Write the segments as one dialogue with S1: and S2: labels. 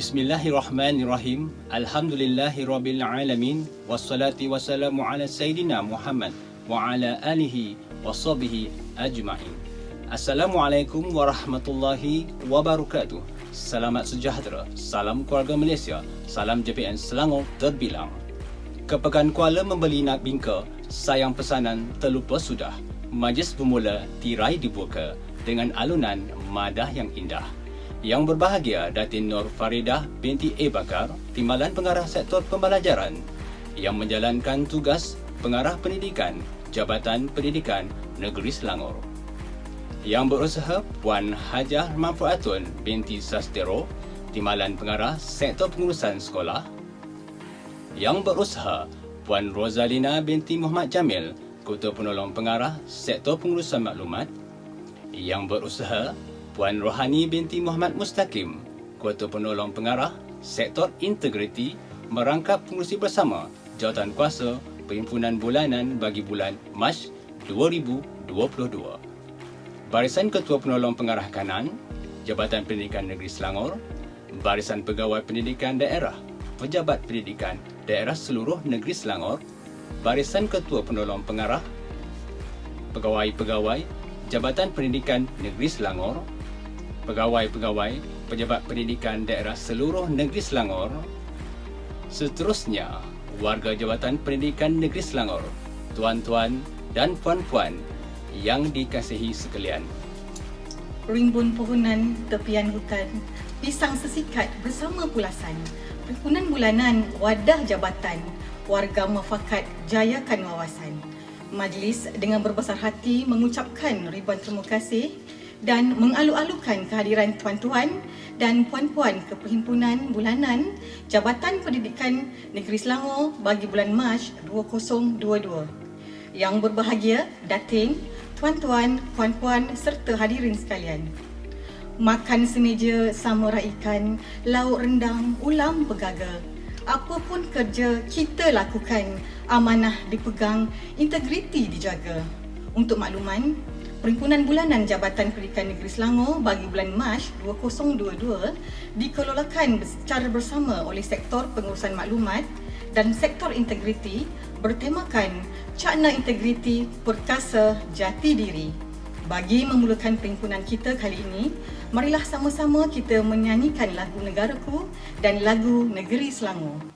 S1: Bismillahirrahmanirrahim. Alhamdulillahirabbil alamin. Wassalatu wassalamu ala sayidina Muhammad wa ala alihi washabihi ajma'in. Assalamualaikum warahmatullahi wabarakatuh. Selamat sejahtera. Salam keluarga Malaysia. Salam JPN Selangor terbilang. Kepekan Kuala membeli nak bingka, sayang pesanan terlupa sudah. Majlis bermula, tirai dibuka dengan alunan madah yang indah. Yang berbahagia Datin Nur Faridah binti A. Bakar, Timbalan Pengarah Sektor Pembelajaran yang menjalankan tugas Pengarah Pendidikan Jabatan Pendidikan Negeri Selangor. Yang berusaha Puan Hajah Manfaatun binti Sastero, Timbalan Pengarah Sektor Pengurusan Sekolah. Yang berusaha Puan Rozalina binti Muhammad Jamil, Ketua Penolong Pengarah Sektor Pengurusan Maklumat. Yang berusaha Puan Rohani binti Muhammad Mustaqim, Ketua Penolong Pengarah Sektor Integriti merangkap pengurusi bersama Jawatan Kuasa Perhimpunan Bulanan bagi bulan Mac 2022. Barisan Ketua Penolong Pengarah Kanan Jabatan Pendidikan Negeri Selangor, Barisan Pegawai Pendidikan Daerah Pejabat Pendidikan Daerah Seluruh Negeri Selangor, Barisan Ketua Penolong Pengarah Pegawai-pegawai Jabatan Pendidikan Negeri Selangor, Pegawai-pegawai Pejabat Pendidikan Daerah Seluruh Negeri Selangor. Seterusnya, warga Jabatan Pendidikan Negeri Selangor, tuan-tuan dan puan-puan yang dikasihi sekalian.
S2: Rimbun pohonan tepian hutan, pisang sesikat bersama pulasan, perhimpunan bulanan wadah jabatan, warga muafakat jayakan wawasan. Majlis dengan berbesar hati mengucapkan ribuan terima kasih dan mengalu-alukan kehadiran tuan-tuan dan puan-puan ke Perhimpunan Bulanan Jabatan Pendidikan Negeri Selangor bagi bulan Mac 2022. Yang berbahagia Datin, tuan-tuan, puan-puan serta hadirin sekalian. Makan semeja sama raikan, lauk rendang, ulam bergaga. Apapun kerja kita lakukan, amanah dipegang, integriti dijaga. Untuk makluman, Perhimpunan Bulanan Jabatan Pendidikan Negeri Selangor bagi bulan Mac 2022 dikelolakan secara bersama oleh Sektor Pengurusan Maklumat dan Sektor Integriti bertemakan Cakna Integriti Perkasa Jati Diri. Bagi memulakan perhimpunan kita kali ini, marilah sama-sama kita menyanyikan lagu Negaraku dan lagu Negeri Selangor.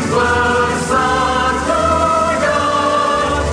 S3: Bersatu dan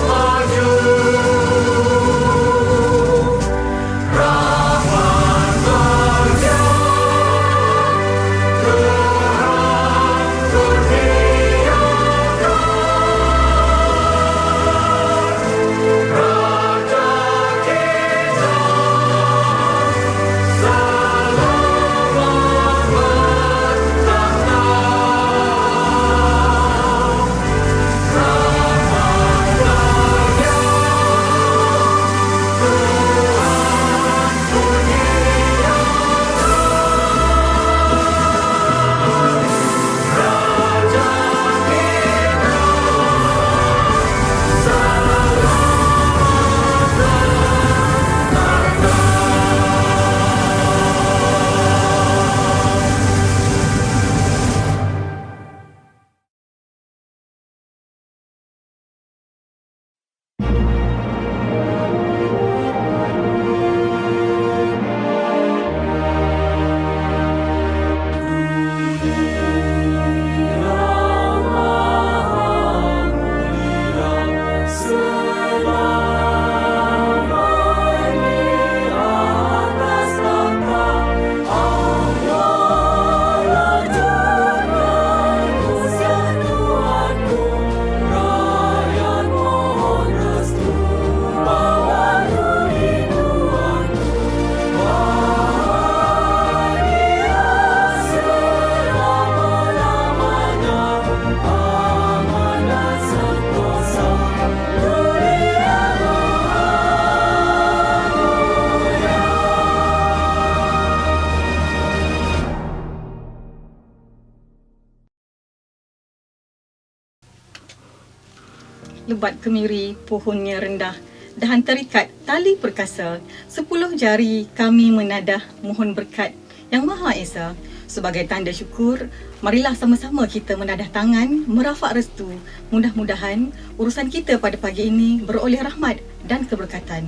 S2: lebat kemiri, pohonnya rendah, dahan terikat, tali perkasa, 10 jari kami menadah mohon berkat Yang Maha Esa. Sebagai tanda syukur, marilah sama-sama kita menadah tangan, merafak restu. Mudah-mudahan urusan kita pada pagi ini beroleh rahmat dan keberkatan.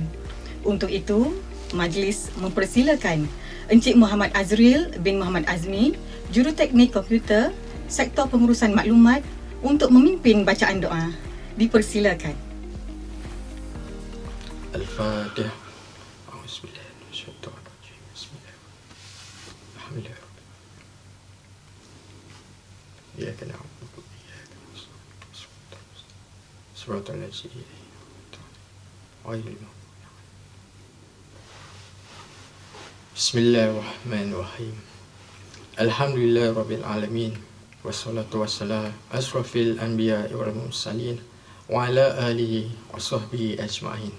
S2: Untuk itu, majlis mempersilakan Encik Muhammad Azril bin Muhammad Azmi, Juruteknik Komputer, Sektor Pengurusan Maklumat untuk memimpin bacaan doa. Dipersilakan.
S3: Al-Fatihah. Auzubillahi minasyaitonir rajim. Bismillahirrahmanirrahim. Alhamdulillah. Iyyaka na'budu wa iyyaka nasta'in. Shiratal ladzina an'amta 'alaihim. Bismillahirrahmanirrahim. Alhamdulillahirabbil alamin. Wassalatu wassalamu asrafil anbiya'i wal mursalin wa ala alihi wa sahbihi ajma'in.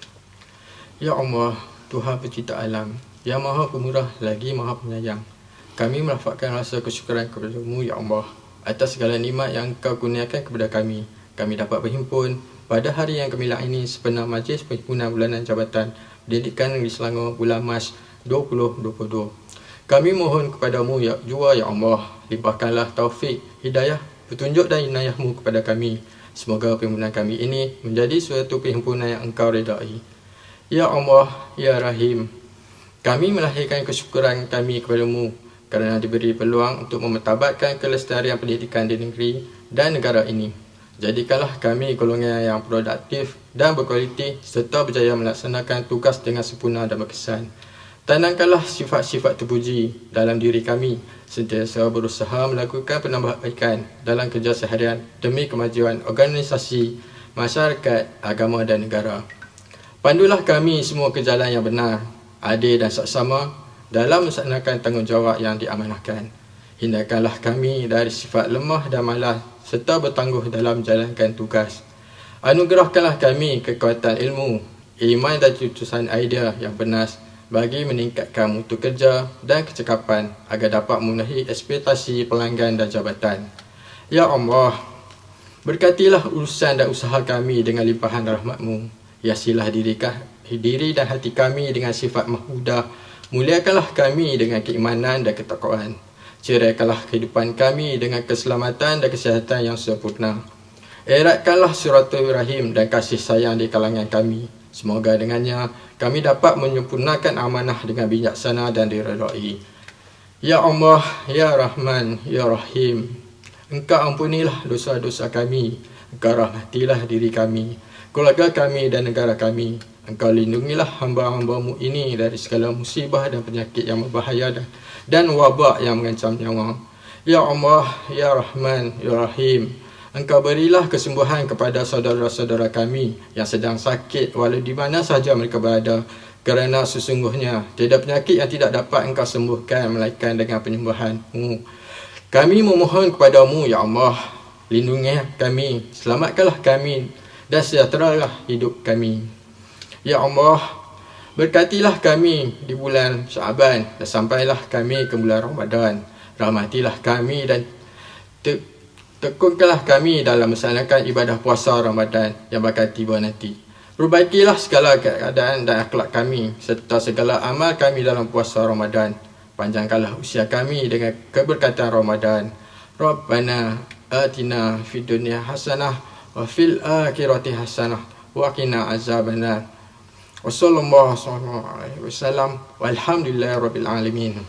S3: Ya Allah, Tuhan pencipta alam, yang maha pemurah lagi maha penyayang, kami merafakkan rasa kesyukuran kepada-Mu, Ya Allah, atas segala nikmat yang Kau kurniakan kepada kami. Kami dapat berhimpun pada hari yang gemilang ini sebenar Majlis Perhimpunan Bulanan Jabatan Pendidikan Negeri Selangor bulan Mac 2022. Kami mohon kepada-Mu jua, Ya Allah, limpahkanlah taufik, hidayah, petunjuk dan inayah-Mu kepada kami. Semoga perhimpunan kami ini menjadi suatu perhimpunan yang Engkau redai. Ya Allah, Ya Rahim, kami melahirkan kesyukuran kami kepada-Mu kerana diberi peluang untuk memertabatkan kelestarian pendidikan di negeri dan negara ini. Jadikanlah kami golongan yang produktif dan berkualiti serta berjaya melaksanakan tugas dengan sempurna dan berkesan. Tanamkanlah sifat-sifat terpuji dalam diri kami, sentiasa berusaha melakukan penambahbaikan dalam kerja seharian demi kemajuan organisasi, masyarakat, agama dan negara. Pandulah kami semua ke jalan yang benar, adil dan saksama dalam melaksanakan tanggungjawab yang diamanahkan. Hindarkanlah kami dari sifat lemah dan malas serta bertangguh dalam menjalankan tugas. Anugerahkanlah kami kekuatan ilmu, iman dan cetusan idea yang benar bagi meningkatkan mutu kerja dan kecekapan agar dapat memenuhi ekspektasi pelanggan dan jabatan. Ya Allah, berkatilah urusan dan usaha kami dengan limpahan rahmat-Mu. Hiasilah diri dan hati kami dengan sifat mahmudah. Muliakanlah kami dengan keimanan dan ketakwaan. Ceraikanlah kehidupan kami dengan keselamatan dan kesihatan yang sempurna. Eratkanlah silaturahim dan kasih sayang di kalangan kami. Semoga dengannya kami dapat menyempurnakan amanah dengan bijaksana dan diredai. Ya Allah, Ya Rahman, Ya Rahim, Engkau ampunilah dosa-dosa kami. Engkau rahmatilah diri kami, keluarga kami dan negara kami. Engkau lindungilah hamba-hamba-Mu ini dari segala musibah dan penyakit yang berbahaya dan wabak yang mengancam nyawa. Ya Allah, Ya Rahman, Ya Rahim, Engkau berilah kesembuhan kepada saudara-saudara kami yang sedang sakit walau di mana sahaja mereka berada, kerana sesungguhnya tiada penyakit yang tidak dapat Engkau sembuhkan melainkan dengan penyembuhan-Mu. Kami memohon kepada-Mu, Ya Allah, lindungilah kami, selamatkanlah kami dan sejahteralah hidup kami. Ya Allah, berkatilah kami di bulan Syaban dan sampailah kami ke bulan Ramadan. Rahmatilah kami dan tekunkanlah kami dalam melaksanakan ibadah puasa Ramadan yang bakal tiba nanti. Perbaikilah segala keadaan dan akhlak kami serta segala amal kami dalam puasa Ramadan. Panjangkanlah usia kami dengan keberkatan Ramadan. Rabbana atina fid dunya hasanah wa fil akhirati hasanah wa qina azabannar. Wassallallahu alaihi wasallam walhamdulillahirabbil alamin.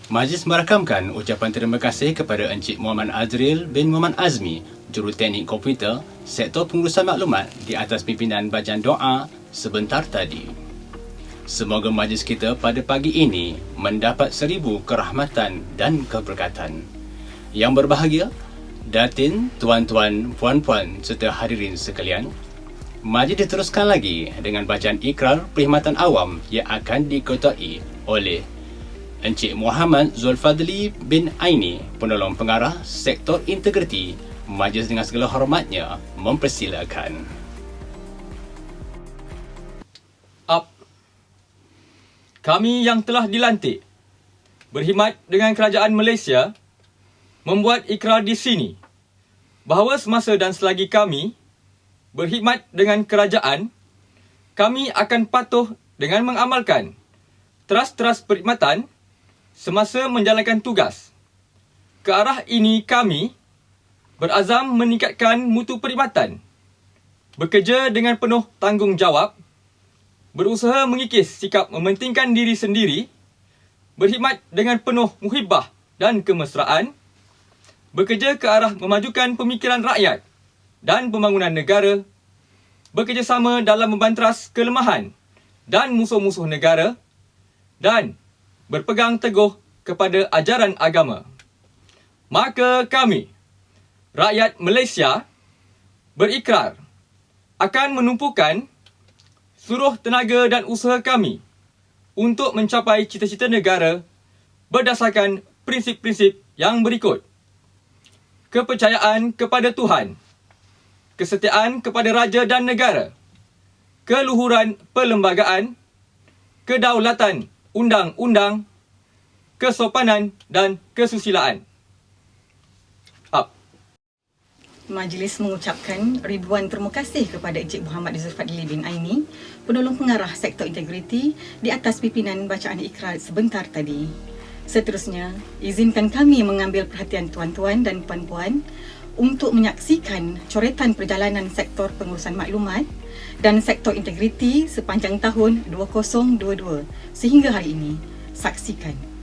S1: Majlis merakamkan ucapan terima kasih kepada Encik Muhammad Azril bin Muhammad Azmi, Juruteknik Komputer, Sektor Pengurusan Maklumat di atas pimpinan bacaan doa sebentar tadi. Semoga majlis kita pada pagi ini mendapat 1000 kerahmatan dan keberkatan. Yang berbahagia, Datin, tuan-tuan, puan-puan serta hadirin sekalian, majlis diteruskan lagi dengan bacaan ikrar perkhidmatan awam yang akan diketuai oleh Encik Muhammad Zulfadli bin Aini, penolong pengarah Sektor Integriti. Majlis dengan segala hormatnya mempersilakan.
S4: Kami yang telah dilantik berkhidmat dengan Kerajaan Malaysia membuat ikrar di sini bahawa semasa dan selagi kami berkhidmat dengan kerajaan, kami akan patuh dengan mengamalkan teras-teras perkhidmatan semasa menjalankan tugas. Ke arah ini kami berazam meningkatkan mutu perkhidmatan, bekerja dengan penuh tanggungjawab, berusaha mengikis sikap mementingkan diri sendiri, berkhidmat dengan penuh muhibbah dan kemesraan, bekerja ke arah memajukan pemikiran rakyat dan pembangunan negara, bekerjasama dalam membantras kelemahan dan musuh-musuh negara, dan berpegang teguh kepada ajaran agama. Maka kami, rakyat Malaysia, berikrar akan menumpukan seluruh tenaga dan usaha kami untuk mencapai cita-cita negara berdasarkan prinsip-prinsip yang berikut: kepercayaan kepada Tuhan, kesetiaan kepada raja dan negara, keluhuran perlembagaan, kedaulatan undang-undang, kesopanan dan kesusilaan.
S2: Majlis mengucapkan ribuan terima kasih kepada Encik Muhammad Zulfadli bin Aini, penolong pengarah sektor integriti, di atas pimpinan bacaan ikrar sebentar tadi. Seterusnya, izinkan kami mengambil perhatian tuan-tuan dan puan-puan untuk menyaksikan coretan perjalanan sektor pengurusan maklumat dan sektor integriti sepanjang tahun 2022 sehingga hari ini. Saksikan.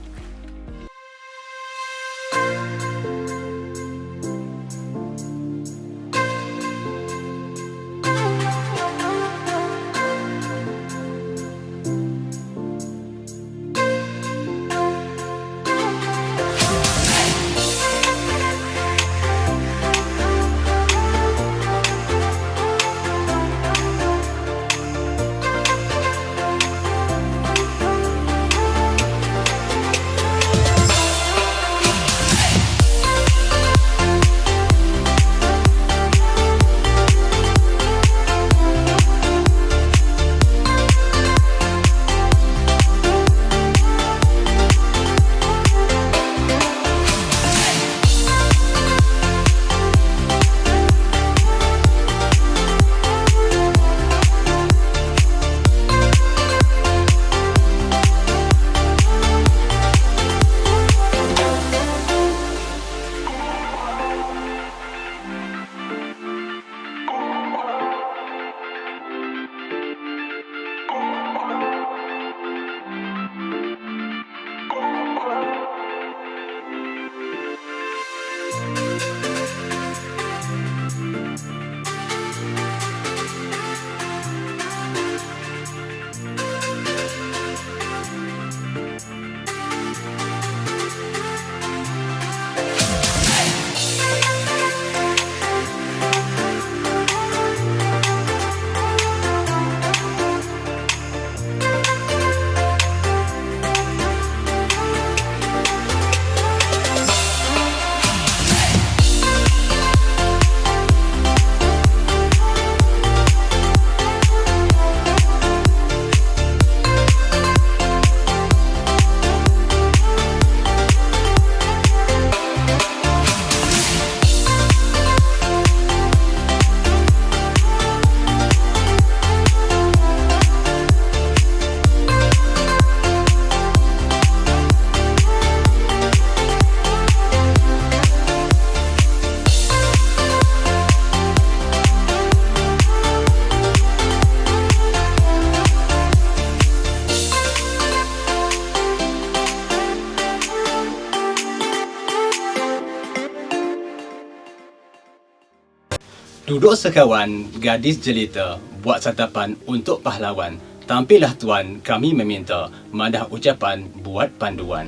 S1: Duduk sekawan, gadis jelita, buat santapan untuk pahlawan. Tampillah tuan, kami meminta, madah ucapan, buat panduan.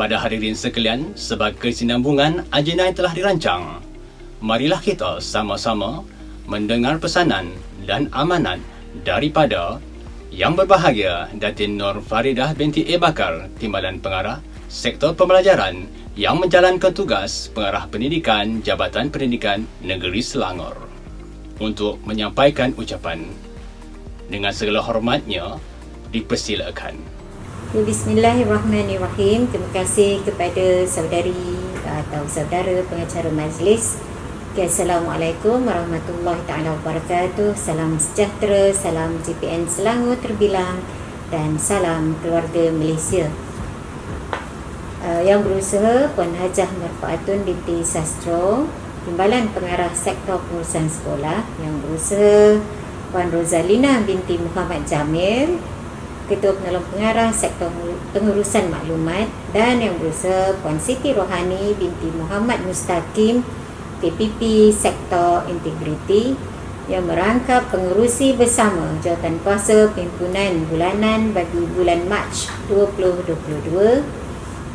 S1: Pada hadirin sekalian, sebagai kesinambungan agenda yang telah dirancang, marilah kita sama-sama mendengar pesanan dan amanat daripada Yang Berbahagia Datin Nur Faridah binti A. Bakar, Timbalan Pengarah Sektor Pembelajaran yang menjalankan tugas Pengarah Pendidikan Jabatan Pendidikan Negeri Selangor untuk menyampaikan ucapan. Dengan segala hormatnya, dipersilakan.
S5: Bismillahirrahmanirrahim. Terima kasih kepada saudari atau saudara pengacara majlis Okay, Assalamualaikum warahmatullahi taala wabarakatuh. Salam sejahtera, salam JPN Selangor terbilang dan salam keluarga Malaysia. Yang berusaha Puan Hajah Marfaatun binti Sastro, Timbalan Pengarah Sektor Pengurusan Sekolah. Yang berusaha Puan Rozalina binti Muhammad Jamil, Ketua Penolong Pengarah Sektor Pengurusan Maklumat. Dan yang berusaha Puan Siti Rohani binti Muhammad Mustaqim, KPP Sektor Integriti, yang merangkap pengerusi bersama Jawatankuasa Pimpinan Bulanan bagi bulan Mac 2022,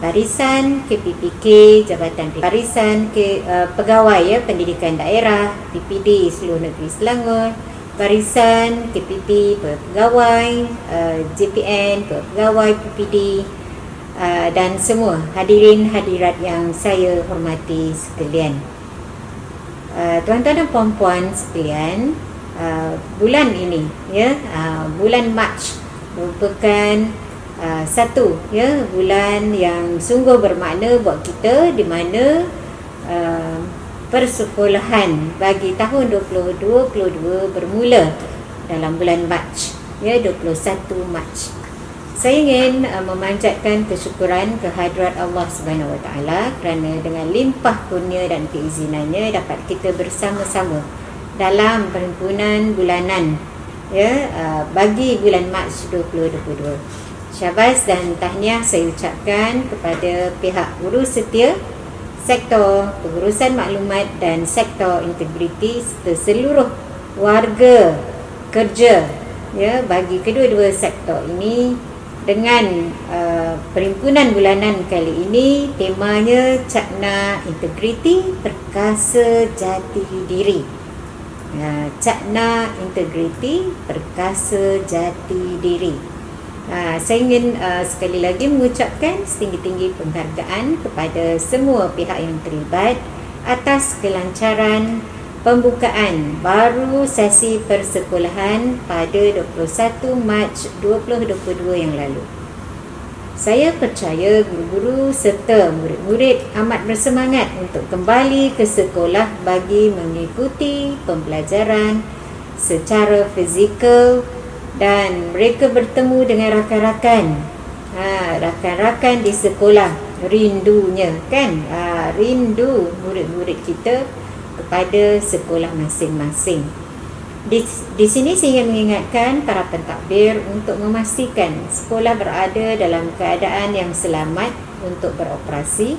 S5: Barisan KPPK Jabatan Barisan Pegawai Pendidikan Daerah PPD Seluruh Negeri Selangor, Barisan KPP Pegawai JPN Pegawai PPD, dan semua hadirin hadirat yang saya hormati sekalian. Tuan-tuan dan puan-puan sekalian, bulan ini bulan Mac merupakan satu bulan yang sungguh bermakna buat kita, di mana persekolahan bagi tahun 2022 bermula dalam bulan Mac 21 Mac. Saya ingin memanjatkan kesyukuran kehadrat Allah Subhanahu Wa Taala kerana dengan limpah kurnia dan keizinannya dapat kita bersama-sama dalam perhimpunan bulanan bagi bulan Mac 2022. Syabas dan tahniah saya ucapkan kepada pihak urus setia Sektor Pengurusan Maklumat dan Sektor Integriti serta seluruh warga kerja bagi kedua-dua sektor ini. Dengan perhimpunan bulanan kali ini, temanya Cakna Integriti Perkasa Jati Diri. Cakna Integriti Perkasa Jati Diri. Saya ingin sekali lagi mengucapkan setinggi-tinggi penghargaan kepada semua pihak yang terlibat atas kelancaran pembukaan baru sesi persekolahan pada 21 Mac 2022 yang lalu. Saya percaya guru-guru serta murid-murid amat bersemangat untuk kembali ke sekolah bagi mengikuti pembelajaran secara fizikal dan mereka bertemu dengan rakan-rakan. Rakan-rakan di sekolah, rindunya kan? Rindu murid-murid kita kepada sekolah masing-masing. Di sini saya ingin mengingatkan para pentadbir untuk memastikan sekolah berada dalam keadaan yang selamat untuk beroperasi.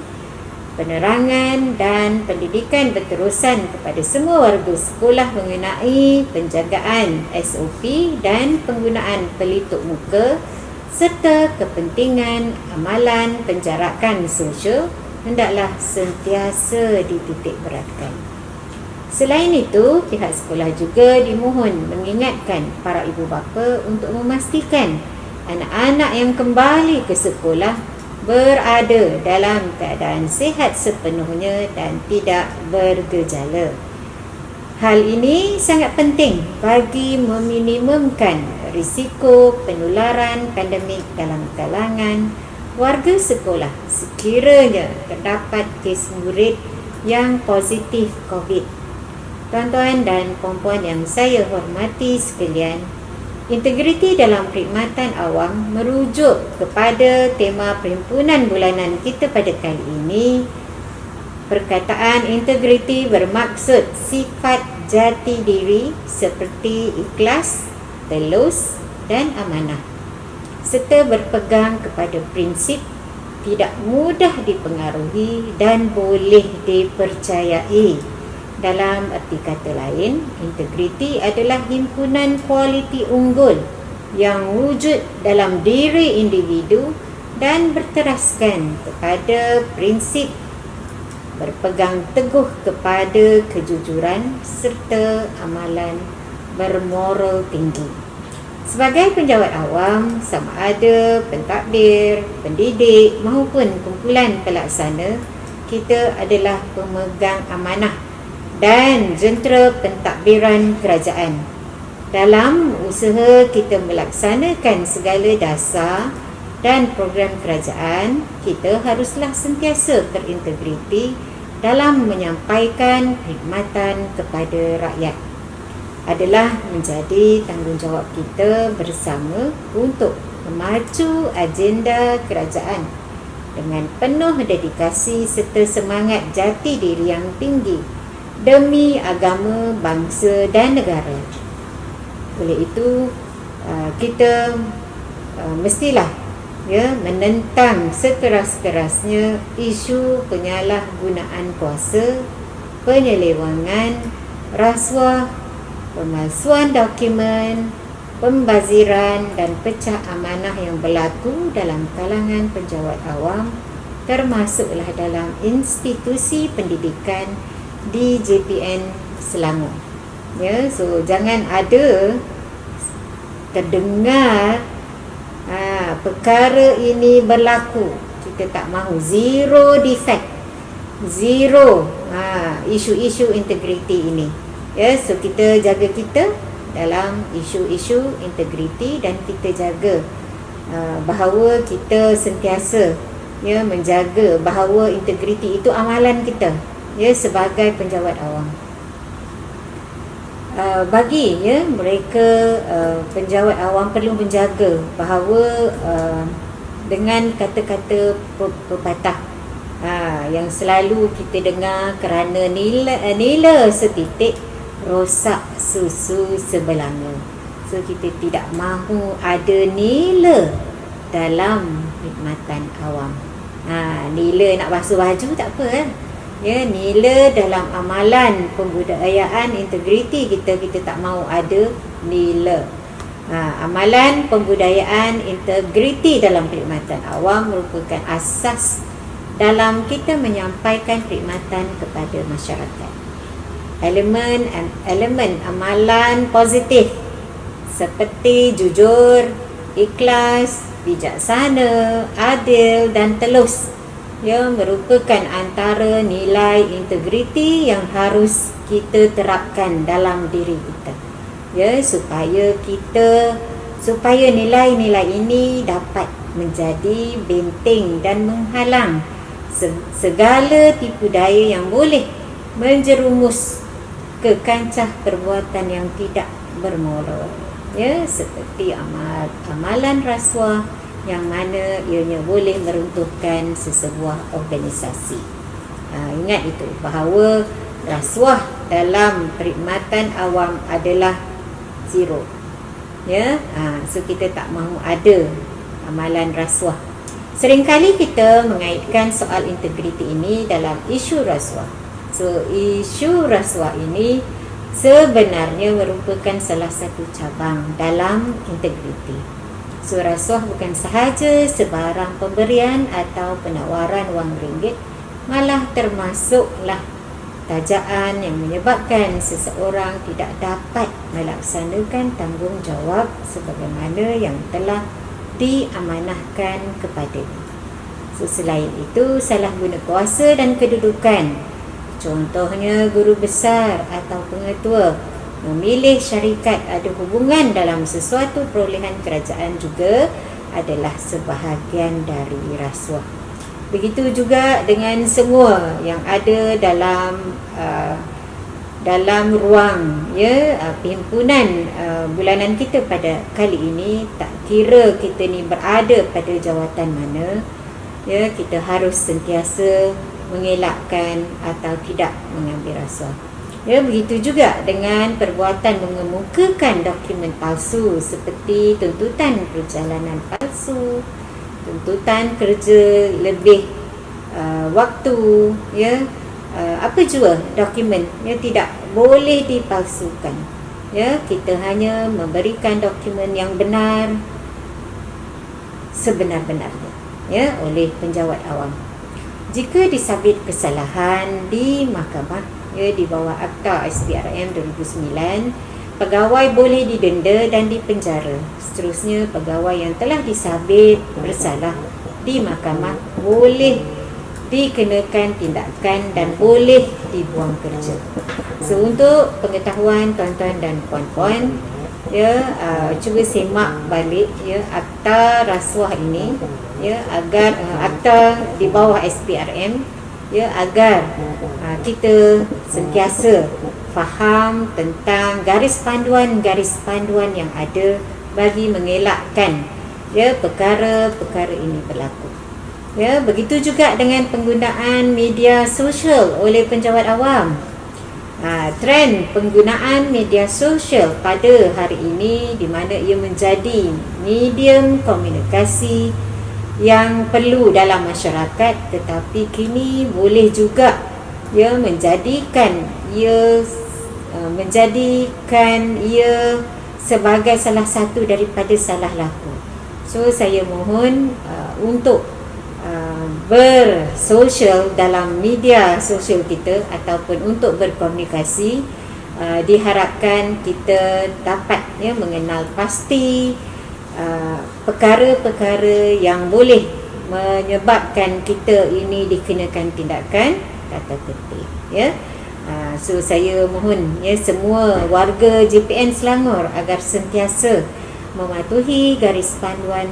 S5: Penerangan dan pendidikan berterusan kepada semua warga sekolah mengenai penjagaan SOP dan penggunaan pelitup muka serta kepentingan amalan penjarakan sosial hendaklah sentiasa dititik beratkan. Selain itu, pihak sekolah juga dimohon mengingatkan para ibu bapa untuk memastikan anak-anak yang kembali ke sekolah berada dalam keadaan sihat sepenuhnya dan tidak bergejala. Hal ini sangat penting bagi meminimumkan risiko penularan pandemik dalam kalangan warga sekolah sekiranya terdapat kes murid yang positif COVID. Tuan-tuan dan puan-puan yang saya hormati sekalian, integriti dalam perkhidmatan awam merujuk kepada tema perhimpunan bulanan kita pada kali ini. Perkataan integriti bermaksud sifat jati diri seperti ikhlas, telus dan amanah, serta berpegang kepada prinsip tidak mudah dipengaruhi dan boleh dipercayai. Dalam erti kata lain, integriti adalah himpunan kualiti unggul yang wujud dalam diri individu dan berteraskan kepada prinsip berpegang teguh kepada kejujuran serta amalan bermoral tinggi. Sebagai penjawat awam, sama ada pentadbir, pendidik maupun kumpulan pelaksana, kita adalah pemegang amanah dan jentera pentadbiran kerajaan. Dalam usaha kita melaksanakan segala dasar dan program kerajaan, kita haruslah sentiasa terintegriti dalam menyampaikan perkhidmatan kepada rakyat adalah menjadi tanggungjawab kita bersama untuk memacu agenda kerajaan dengan penuh dedikasi serta semangat jati diri yang tinggi demi agama, bangsa dan negara. Oleh itu, kita mestilah menentang sekeras-kerasnya isu penyalahgunaan kuasa, penyelewangan, rasuah, pemalsuan dokumen, pembaziran dan pecah amanah yang berlaku dalam kalangan penjawat awam, termasuklah dalam institusi pendidikan di JPN Selangor. So jangan ada terdengar perkara ini berlaku, kita tak mahu, zero defect, zero isu-isu integriti ini. So kita jaga kita dalam isu-isu integriti dan kita jaga bahawa kita sentiasa menjaga bahawa integriti itu amalan kita sebagai penjawat awam. Bagi mereka penjawat awam perlu menjaga bahawa dengan kata-kata pepatah yang selalu kita dengar, kerana nila setitik rosak susu sebelanga. So kita tidak mahu ada nila dalam khidmatan awam. Nila nak basuh baju tak apa nila dalam amalan pembudayaan integriti kita tak mahu ada nila. Amalan pembudayaan integriti dalam perkhidmatan awam merupakan asas dalam kita menyampaikan perkhidmatan kepada masyarakat. Elemen amalan positif seperti jujur, ikhlas, bijaksana, adil dan telus merupakan antara nilai integriti yang harus kita terapkan dalam diri kita supaya nilai-nilai ini dapat menjadi benteng dan menghalang segala tipu daya yang boleh menjerumus ke kancah perbuatan yang tidak bermoral seperti amalan rasuah yang mana ianya boleh meruntuhkan sesebuah organisasi. Ingat itu bahawa rasuah dalam perkhidmatan awam adalah zero. So kita tak mahu ada amalan rasuah. Seringkali kita mengaitkan soal integriti ini dalam isu rasuah. So isu rasuah ini sebenarnya merupakan salah satu cabang dalam integriti. So rasuah bukan sahaja sebarang pemberian atau penawaran wang ringgit, malah termasuklah tajaan yang menyebabkan seseorang tidak dapat melaksanakan tanggungjawab sebagaimana yang telah diamanahkan kepadanya. So selain itu, salah guna kuasa dan kedudukan, contohnya guru besar atau pengetua memilih syarikat ada hubungan dalam sesuatu perolehan kerajaan juga adalah sebahagian dari rasuah. Begitu juga dengan semua yang ada dalam ruang perhimpunan bulanan kita pada kali ini, tak kira kita ni berada pada jawatan mana, kita harus sentiasa mengelakkan atau tidak mengambil rasuah. Begitu juga dengan perbuatan mengemukakan dokumen palsu seperti tuntutan perjalanan palsu, tuntutan kerja lebih waktu, apa jua dokumen tidak boleh dipalsukan. Kita hanya memberikan dokumen yang benar sebenar-benarnya oleh penjawat awam. Jika disabit kesalahan di mahkamah di bawah Akta SPRM 2009, pegawai boleh didenda dan dipenjara. Seterusnya, pegawai yang telah disabit bersalah di mahkamah boleh dikenakan tindakan dan boleh dibuang kerja. So untuk pengetahuan tuan-tuan dan puan-puan, cuba semak balik akta rasuah ini, agar akta di bawah SPRM ya, agar kita sentiasa faham tentang garis panduan yang ada bagi mengelakkan ya perkara-perkara ini berlaku. Ya, begitu juga dengan penggunaan media sosial oleh penjawat awam. Trend penggunaan media sosial pada hari ini di mana ia menjadi medium komunikasi yang perlu dalam masyarakat, tetapi kini boleh juga ia menjadikan ia sebagai salah satu daripada salah laku. So saya mohon untuk bersosial dalam media sosial kita ataupun untuk berkomunikasi, diharapkan kita dapat mengenal pasti perkara-perkara yang boleh menyebabkan kita ini dikenakan tindakan tata tertib. So saya mohon semua warga JPN Selangor agar sentiasa mematuhi garis panduan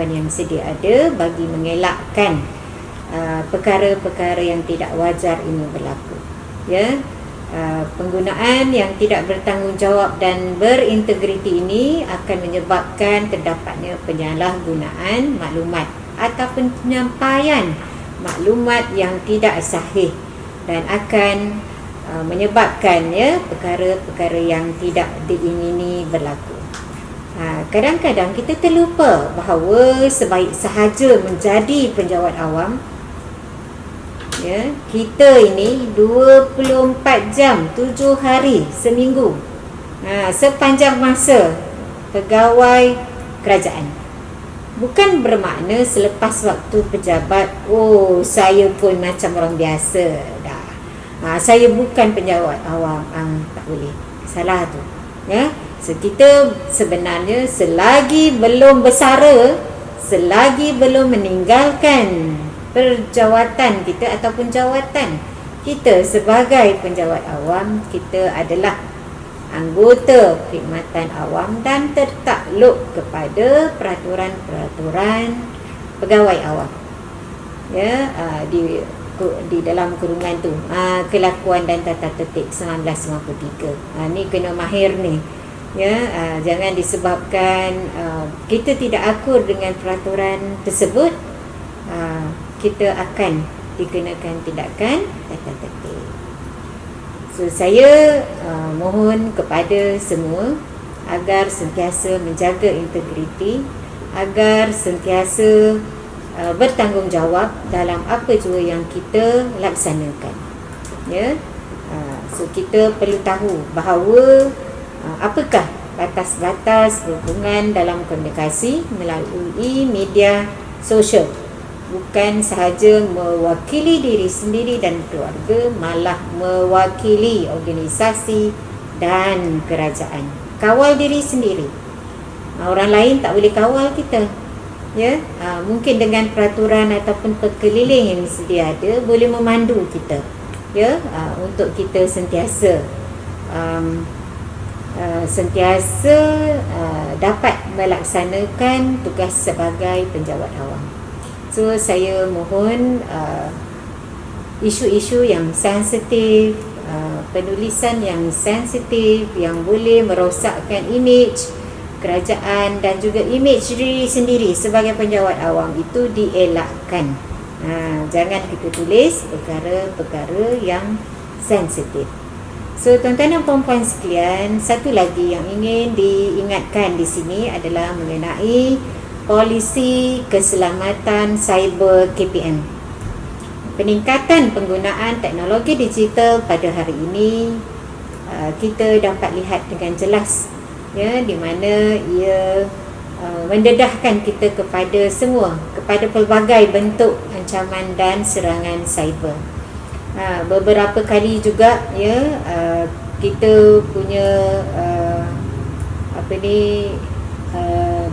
S5: yang sedia ada bagi mengelakkan perkara-perkara yang tidak wajar ini berlaku. Penggunaan yang tidak bertanggungjawab dan berintegriti ini akan menyebabkan terdapatnya penyalahgunaan maklumat ataupun penyampaian maklumat yang tidak sahih dan akan menyebabkan perkara-perkara yang tidak diingini berlaku. Kadang-kadang kita terlupa bahawa sebaik sahaja menjadi penjawat awam, kita ini 24 jam 7 hari seminggu, sepanjang masa pegawai kerajaan. Bukan bermakna selepas waktu pejabat, saya pun macam orang biasa dah, saya bukan penjawat awam. Tak boleh, salah tu. So kita sebenarnya selagi belum bersara, selagi belum meninggalkan perjawatan kita ataupun jawatan kita sebagai penjawat awam, kita adalah anggota perkhidmatan awam dan tertakluk kepada peraturan-peraturan pegawai awam. Di dalam kurungan tu, kelakuan dan tata tertib 1953. Ni kena mahir ni. Jangan disebabkan kita tidak akur dengan peraturan tersebut, kita akan dikenakan tindakan tata tertib. So saya mohon kepada semua agar sentiasa menjaga integriti, agar sentiasa bertanggungjawab dalam apa jua yang kita laksanakan. So kita perlu tahu bahawa apakah batas-batas berhubungan dalam komunikasi melalui media sosial. Bukan sahaja mewakili diri sendiri dan keluarga, malah mewakili organisasi dan kerajaan. Kawal diri sendiri. Orang lain tak boleh kawal kita. Mungkin dengan peraturan ataupun pekeliling yang sedia ada boleh memandu kita. Untuk kita sentiasa dapat melaksanakan tugas sebagai penjawat awam. So saya mohon isu-isu yang sensitif, penulisan yang sensitif yang boleh merosakkan imej kerajaan dan juga imej diri sendiri sebagai penjawat awam itu dielakkan. Jangan kita tulis perkara-perkara yang sensitif. So tuan-tuan dan puan-puan sekalian, satu lagi yang ingin diingatkan di sini adalah mengenai polisi keselamatan cyber KPM. Peningkatan penggunaan teknologi digital pada hari ini kita dapat lihat dengan jelas, di mana ia mendedahkan kita kepada pelbagai bentuk ancaman dan serangan cyber. Beberapa kali juga kita punya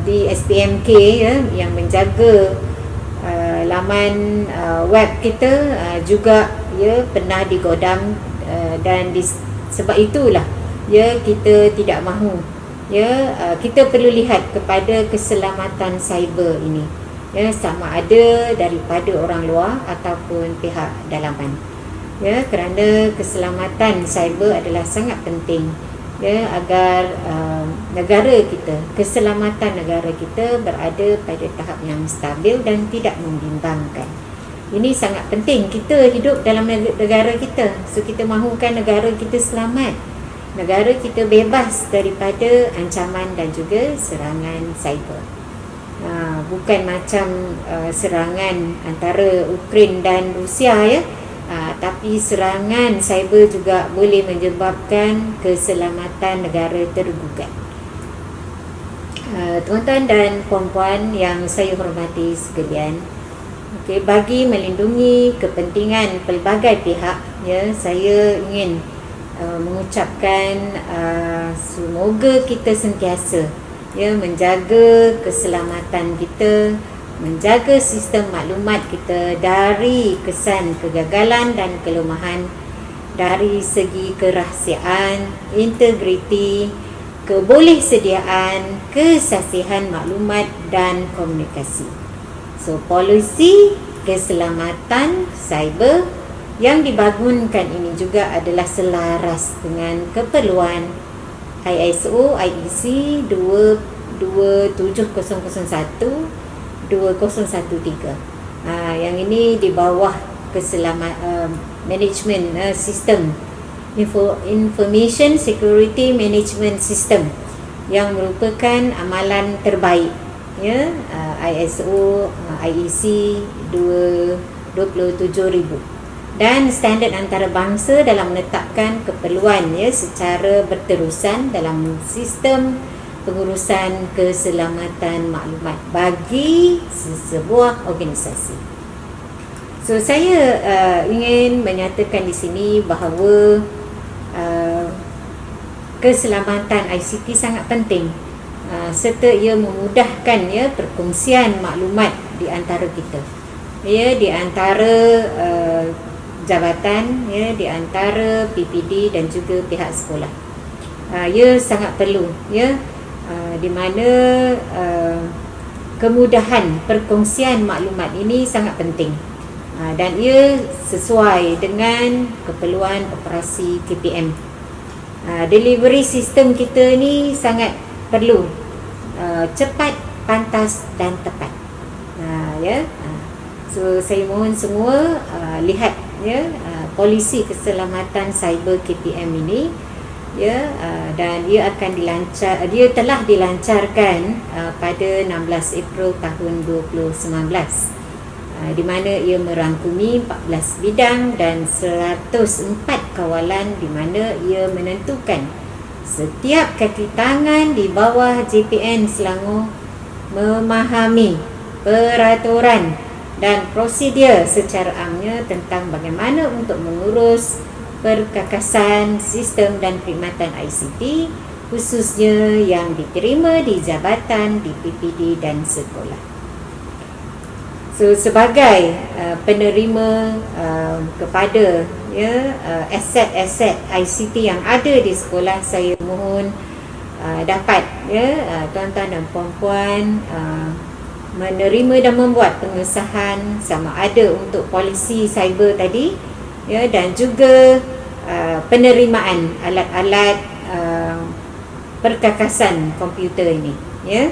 S5: di SPMK yang menjaga laman web kita juga pernah digodam, dan sebab itulah kita tidak mahu kita perlu lihat kepada keselamatan cyber ini. ya, sama ada daripada orang luar ataupun pihak dalaman. Ya, kerana keselamatan cyber adalah sangat penting, ya, agar negara kita, keselamatan negara kita berada pada tahap yang stabil dan tidak membimbangkan. Ini sangat penting. Kita hidup dalam negara kita, so kita mahukan negara kita selamat, negara kita bebas daripada ancaman dan juga serangan cyber. Bukan macam serangan antara Ukraine dan Rusia, ya. Tapi serangan cyber juga boleh menyebabkan keselamatan negara tergugat. Tuan-tuan dan puan-puan yang saya hormati sekalian, bagi melindungi kepentingan pelbagai pihak, ya, saya ingin mengucapkan semoga kita sentiasa, ya, menjaga keselamatan kita, menjaga sistem maklumat kita dari kesan kegagalan dan kelemahan dari segi kerahsiaan, integriti, kebolehsediaan, kesasihan maklumat dan komunikasi. So, polisi keselamatan cyber yang dibangunkan ini juga adalah selaras dengan keperluan ISO IEC 27001 2013. Yang ini di bawah management sistem Information Security Management System yang merupakan amalan terbaik, ya, ISO IEC 27000 dan standard antarabangsa dalam menetapkan keperluan, ya, secara berterusan dalam sistem pengurusan keselamatan maklumat bagi sebuah organisasi. So, saya ingin menyatakan di sini bahawa keselamatan ICT sangat penting, serta ia memudahkan, ya, perkongsian maklumat di antara kita, ya, di antara jabatan, ya, di antara PPD dan juga pihak sekolah. Ia sangat perlu, ya, di mana kemudahan perkongsian maklumat ini sangat penting, dan ia sesuai dengan keperluan operasi KPM. Delivery sistem kita ni sangat perlu cepat, pantas dan tepat, ya. So, saya mohon semua lihat, ya, polisi keselamatan cyber KPM ini, ya, dan dia telah dilancarkan pada 16 April tahun 2019, di mana ia merangkumi 14 bidang dan 104 kawalan, di mana ia menentukan setiap kaki tangan di bawah JPN Selangor memahami peraturan dan prosedur secara amnya tentang bagaimana untuk mengurus perkakasan sistem dan perkhidmatan ICT, khususnya yang diterima di jabatan, di PPD dan sekolah. So, sebagai penerima kepada, ya, aset-aset ICT yang ada di sekolah, saya mohon dapat, ya, tuan-tuan dan puan-puan menerima dan membuat pengesahan sama ada untuk polisi cyber tadi, ya, dan juga penerimaan alat-alat perkakasan komputer ini, ya.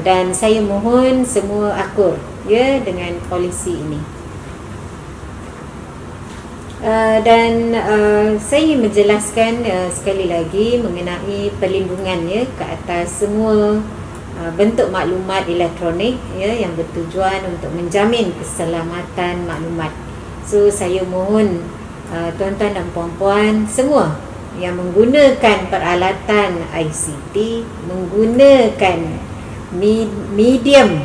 S5: Dan saya mohon semua akur, ya, dengan polisi ini. Dan saya ingin menjelaskan sekali lagi mengenai perlindungan, ya, ke atas semua bentuk maklumat elektronik, ya, yang bertujuan untuk menjamin keselamatan maklumat. So, saya mohon tuan-tuan dan puan-puan semua yang menggunakan peralatan ICT, menggunakan medium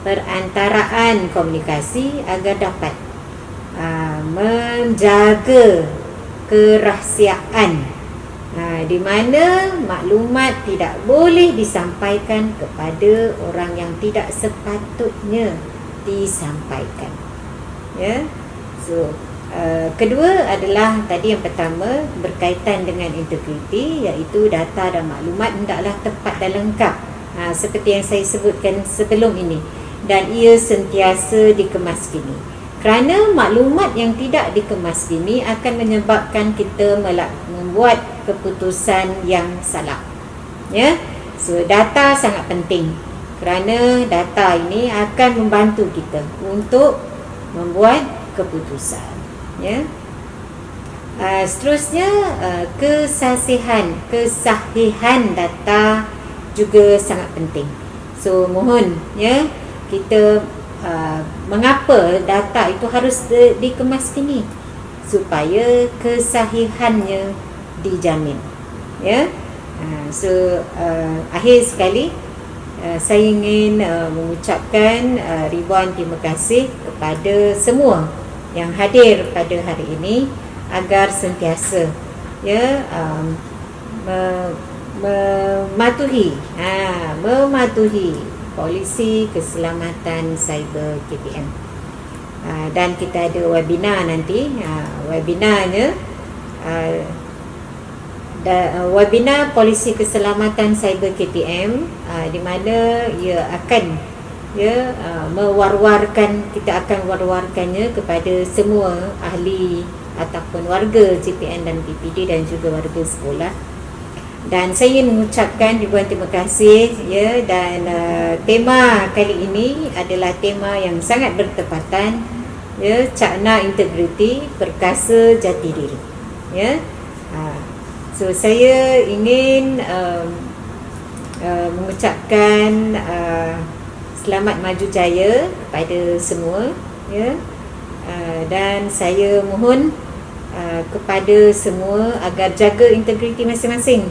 S5: perantaraan komunikasi agar dapat menjaga kerahsiaan, di mana maklumat tidak boleh disampaikan kepada orang yang tidak sepatutnya disampaikan, ya. So, kedua adalah tadi yang pertama berkaitan dengan integriti, iaitu data dan maklumat hendaklah tepat dan lengkap seperti yang saya sebutkan sebelum ini, dan ia sentiasa dikemas kini. Kerana maklumat yang tidak dikemas kini akan menyebabkan kita membuat keputusan yang salah. Ya, so data sangat penting kerana data ini akan membantu kita untuk membuat keputusan. Ya. Seterusnya, kesahihan data juga sangat penting. So mohon ya, kita mengapa data itu harus dikemas kini, supaya kesahihannya dijamin. Ya. Akhir sekali, saya ingin mengucapkan ribuan terima kasih kepada semua yang hadir pada hari ini, agar sentiasa ya mematuhi polisi keselamatan cyber KPM. Dan kita ada webinar nanti. Webinarnya webinar polisi keselamatan cyber KPM, di mana ia akan kita akan war-warkannya kepada semua ahli ataupun warga JPN dan PPD dan juga warga sekolah. Dan saya ingin mengucapkan ribuan terima kasih ya, dan tema kali ini adalah tema yang sangat bertepatan ya, cakna integriti, perkasa jati diri. Ya. So saya ingin mengucapkan selamat maju jaya kepada semua ya. Dan saya mohon kepada semua agar jaga integriti masing-masing.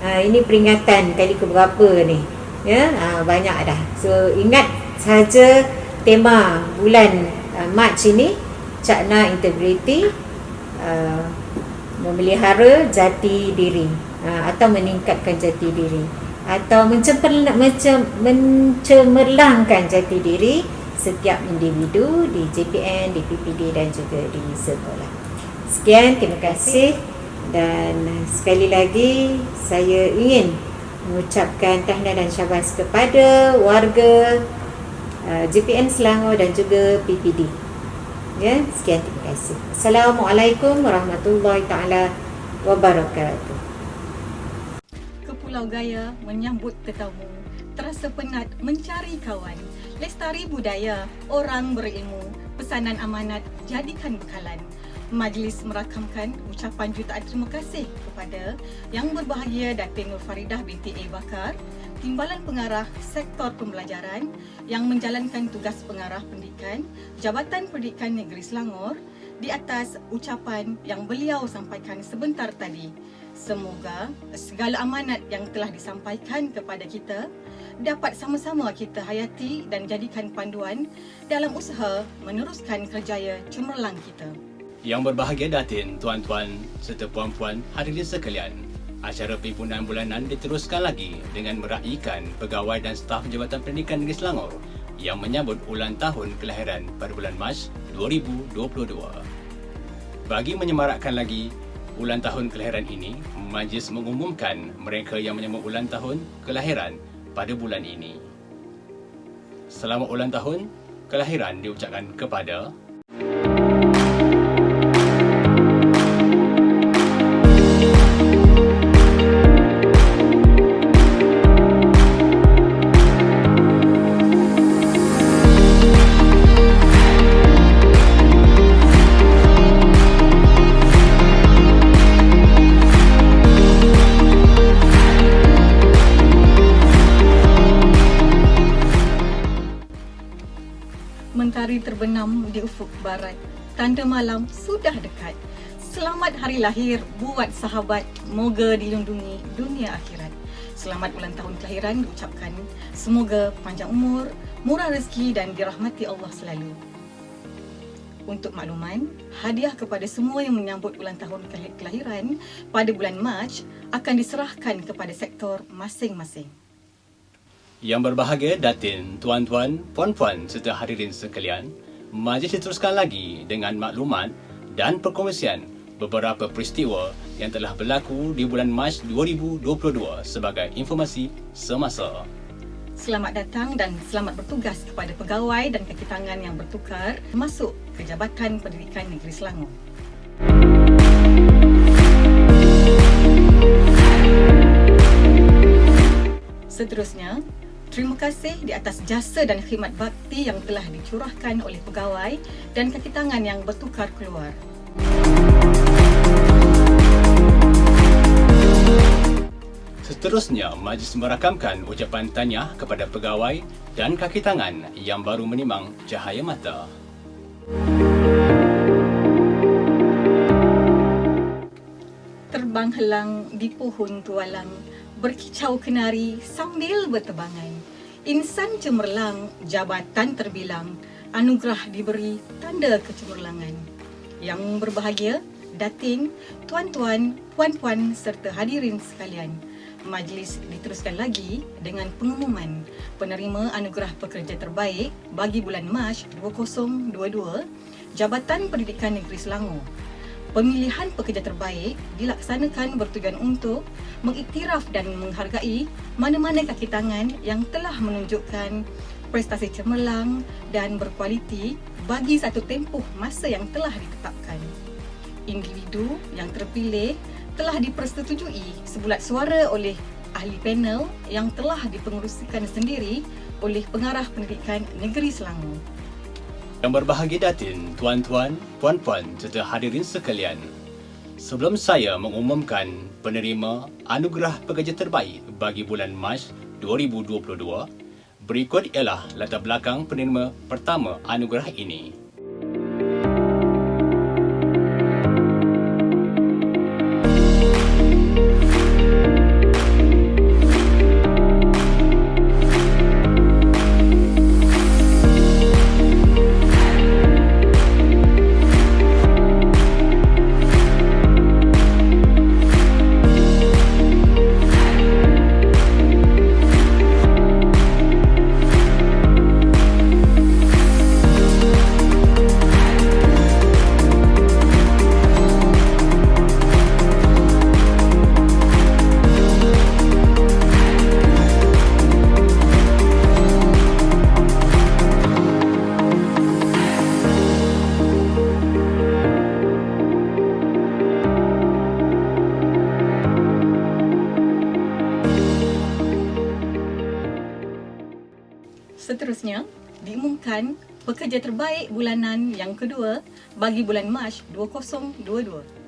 S5: Ini peringatan kali keberapa ni ya, banyak dah. So ingat saja tema bulan Mac ini, cakna integriti, memelihara jati diri, atau meningkatkan jati diri, atau mencemerlangkan jati diri setiap individu di JPN, di PPD dan juga di sekolah. Sekian, terima kasih. Dan sekali lagi saya ingin mengucapkan tahniah dan syabas kepada warga JPN Selangor dan juga PPD. Ya, sekian, terima kasih. Assalamualaikum warahmatullahi taala wabarakatuh.
S2: Ke Pulau Gaya menyambut tetamu, terasa penat mencari kawan. Lestari budaya, orang berilmu, pesanan amanat jadikan bekalan. Majlis merakamkan ucapan jutaan terima kasih kepada Yang Berbahagia Datin Nur Faridah binti A. Bakar, Timbalan Pengarah Sektor Pembelajaran yang menjalankan tugas pengarah pendidikan Jabatan Pendidikan Negeri Selangor, di atas ucapan yang beliau sampaikan sebentar tadi. Semoga segala amanat yang telah disampaikan kepada kita dapat sama-sama kita hayati dan jadikan panduan dalam usaha meneruskan kerjaya cemerlang kita.
S1: Yang Berbahagia Datin, tuan-tuan serta puan-puan hadirin sekalian, acara perhimpunan bulanan diteruskan lagi dengan meraihkan pegawai dan staf Jabatan Pendidikan Negeri Selangor yang menyambut ulang tahun kelahiran pada bulan Mac 2022. Bagi menyemarakkan lagi ulang tahun kelahiran ini, majlis mengumumkan mereka yang menyambut ulang tahun kelahiran pada bulan ini. Selamat ulang tahun kelahiran diucapkan kepada
S2: Mentari terbenam di ufuk barat, tanda malam sudah dekat. Selamat hari lahir buat sahabat, moga dilindungi dunia akhirat. Selamat ulang tahun kelahiran diucapkan. Semoga panjang umur, murah rezeki dan dirahmati Allah selalu. Untuk makluman, hadiah kepada semua yang menyambut ulang tahun kelahiran pada bulan Mac akan diserahkan kepada sektor masing-masing.
S1: Yang Berbahagia Datin, tuan-tuan, puan-puan serta hadirin sekalian, majlis diteruskan lagi dengan maklumat dan perkongsian beberapa peristiwa yang telah berlaku di bulan Mac 2022 sebagai informasi semasa.
S2: Selamat datang dan selamat bertugas kepada pegawai dan kaki tangan yang bertukar masuk ke Jabatan Pendidikan Negeri Selangor. Seterusnya, terima kasih di atas jasa dan khidmat bakti yang telah dicurahkan oleh pegawai dan kaki tangan yang bertukar keluar.
S1: Seterusnya, majlis merakamkan ucapan tahniah kepada pegawai dan kaki tangan yang baru menimang cahaya mata.
S2: Terbang helang di pohon tualang, berkicau kenari sambil bertebangan. Insan cemerlang, jabatan terbilang, anugerah diberi tanda kecemerlangan. Yang berbahagia, datin, tuan-tuan, puan-puan serta hadirin sekalian. Majlis diteruskan lagi dengan pengumuman penerima anugerah pekerja terbaik bagi bulan Mac 2022 Jabatan Pendidikan Negeri Selangor. Pemilihan pekerja terbaik dilaksanakan bertujuan untuk mengiktiraf dan menghargai mana-mana kaki tangan yang telah menunjukkan prestasi cemerlang dan berkualiti bagi satu tempoh masa yang telah ditetapkan. Individu yang terpilih telah dipersetujui sebulat suara oleh ahli panel yang telah dipengerusikan sendiri oleh Pengarah Pendidikan Negeri Selangor.
S1: Yang berbahagia datin, tuan-tuan, puan-puan serta hadirin sekalian. Sebelum saya mengumumkan penerima anugerah pekerja terbaik bagi bulan Mac 2022, berikut ialah latar belakang penerima pertama anugerah ini.
S2: Seterusnya, diumumkan pekerja terbaik bulanan yang kedua bagi bulan Mac 2022.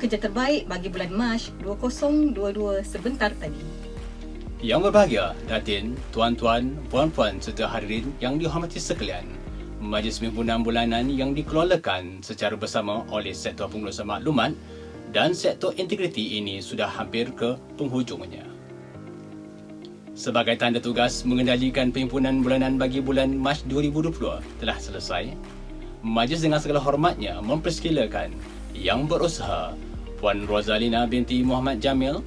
S2: Pekerja terbaik bagi bulan Mac 2022 sebentar tadi.
S1: Yang berbahagia, datin, tuan-tuan, puan-puan serta hadirin yang dihormati sekalian. Majlis Pimpinan Bulanan yang dikeluarkan secara bersama oleh Sektor Pengurusan Maklumat dan Sektor Integriti ini sudah hampir ke penghujungnya. Sebagai tanda tugas mengendalikan Pimpinan Bulanan bagi bulan Mac 2022 telah selesai, majlis dengan segala hormatnya mempersilakan yang berusaha Puan Rozalina binti Muhammad Jamil,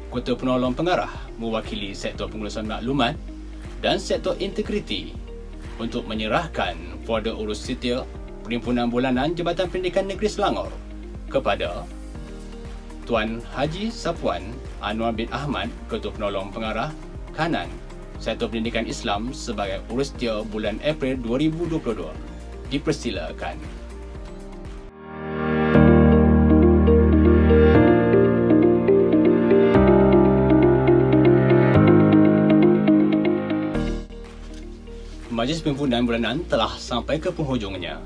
S1: Ketua Penolong Pengarah mewakili Sektor Pengurusan Maklumat dan Sektor Integriti untuk menyerahkan folder urus setia Perhimpunan Bulanan Jabatan Pendidikan Negeri Selangor kepada Tuan Haji Safwan Anwar bin Ahmad, Ketua Penolong Pengarah Kanan Sektor Pendidikan Islam sebagai urus setia bulan April 2022. Dipersilakan. Majlis Pimpinan Bulanan telah sampai ke penghujungnya.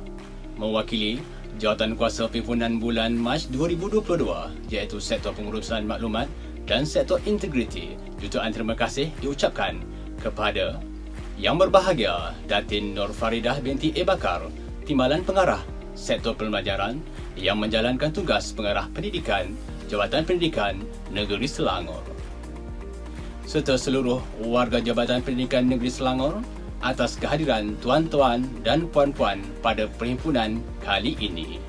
S1: Mewakili Jawatan Kuasa Pimpinan Bulan Mac 2022 iaitu Sektor Pengurusan Maklumat dan Sektor Integriti, jutaan terima kasih diucapkan kepada Yang Berbahagia Datin Nur Faridah binti Bakar, Timbalan Pengarah Sektor Pembelajaran yang menjalankan tugas Pengarah Pendidikan Jabatan Pendidikan Negeri Selangor, serta seluruh warga Jabatan Pendidikan Negeri Selangor atas kehadiran tuan-tuan dan puan-puan pada perhimpunan kali ini.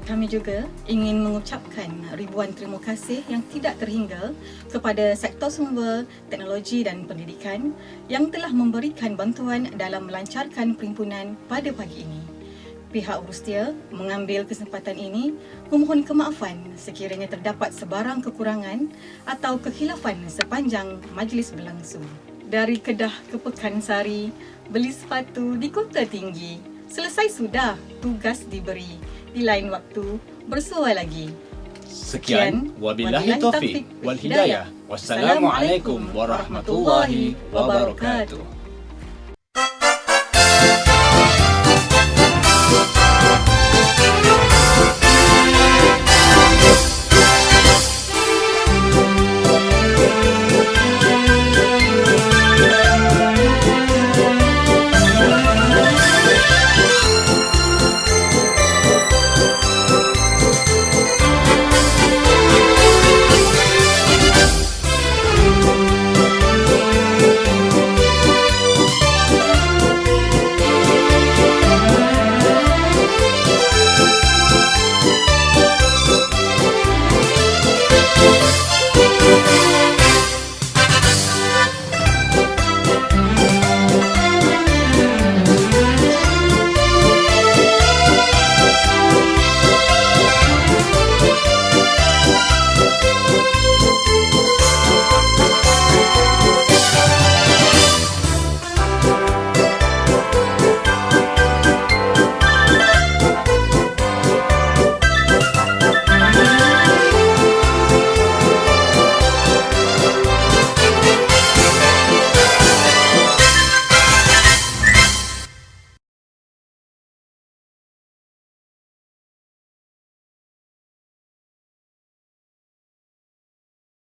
S2: Kami juga ingin mengucapkan ribuan terima kasih yang tidak terhingga kepada Sektor Sumber, Teknologi dan Pendidikan yang telah memberikan bantuan dalam melancarkan perhimpunan pada pagi ini. Pihak Urustia mengambil kesempatan ini memohon kemaafan sekiranya terdapat sebarang kekurangan atau kekhilafan sepanjang majlis berlangsung. Dari Kedah ke Pekansari, beli sepatu di Kota Tinggi. Selesai sudah, tugas diberi. Di lain waktu, bersua lagi.
S1: Sekian, wabillahi taufiq wal hidayah. Wassalamualaikum warahmatullahi wabarakatuh.